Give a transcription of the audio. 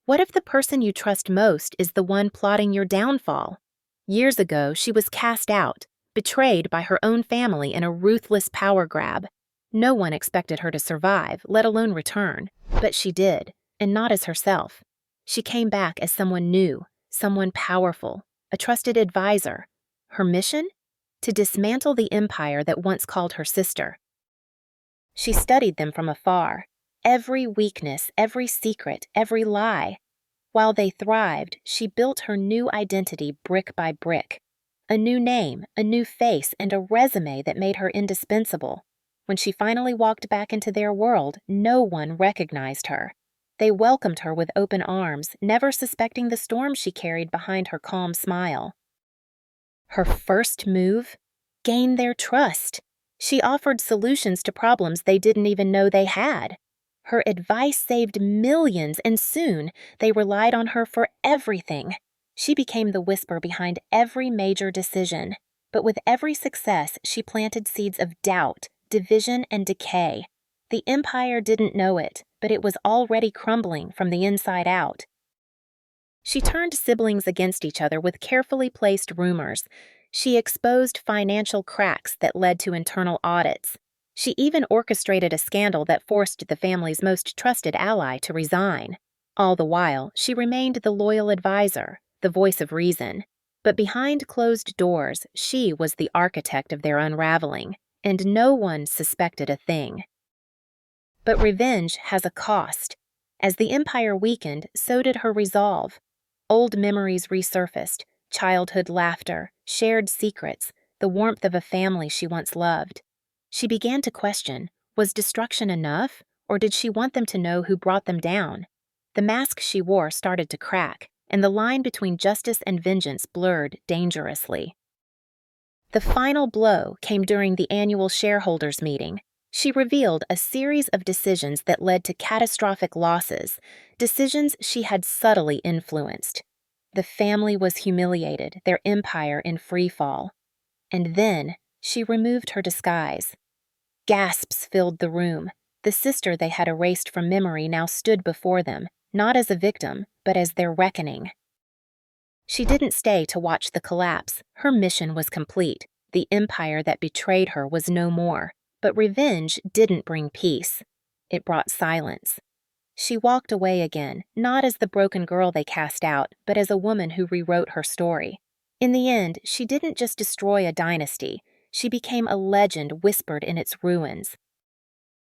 What if the person you trust most is the one plotting your downfall? Years ago, she was cast out, betrayed by her own family in a ruthless power grab. No one expected her to survive, let alone return. But she did, and not as herself. She came back as someone new, someone powerful, a trusted advisor. Her mission? To dismantle the empire that once called her sister. She studied them from afar. Every weakness, every secret, every lie. While they thrived, she built her new identity brick by brick. A new name, a new face, and a resume that made her indispensable. When she finally walked back into their world, no one recognized her. They welcomed her with open arms, never suspecting the storm she carried behind her calm smile. Her first move? Gain their trust. She offered solutions to problems they didn't even know they had. Her advice saved millions, and soon they relied on her for everything. She became the whisper behind every major decision. But with every success, she planted seeds of doubt, division, and decay. The empire didn't know it, but it was already crumbling from the inside out. She turned siblings against each other with carefully placed rumors. She exposed financial cracks that led to internal audits. She even orchestrated a scandal that forced the family's most trusted ally to resign. All the while, she remained the loyal advisor, the voice of reason. But behind closed doors, she was the architect of their unraveling, and no one suspected a thing. But revenge has a cost. As the empire weakened, so did her resolve. Old memories resurfaced, childhood laughter, shared secrets, the warmth of a family she once loved. She began to question, was destruction enough, or did she want them to know who brought them down? The mask she wore started to crack, and the line between justice and vengeance blurred dangerously. The final blow came during the annual shareholders' meeting. She revealed a series of decisions that led to catastrophic losses, decisions she had subtly influenced. The family was humiliated, their empire in free fall. And then she removed her disguise. Gasps filled the room. The sister they had erased from memory now stood before them, not as a victim, but as their reckoning. She didn't stay to watch the collapse. Her mission was complete. The empire that betrayed her was no more. But revenge didn't bring peace. It brought silence. She walked away again, not as the broken girl they cast out, but as a woman who rewrote her story. In the end, she didn't just destroy a dynasty. She became a legend whispered in its ruins,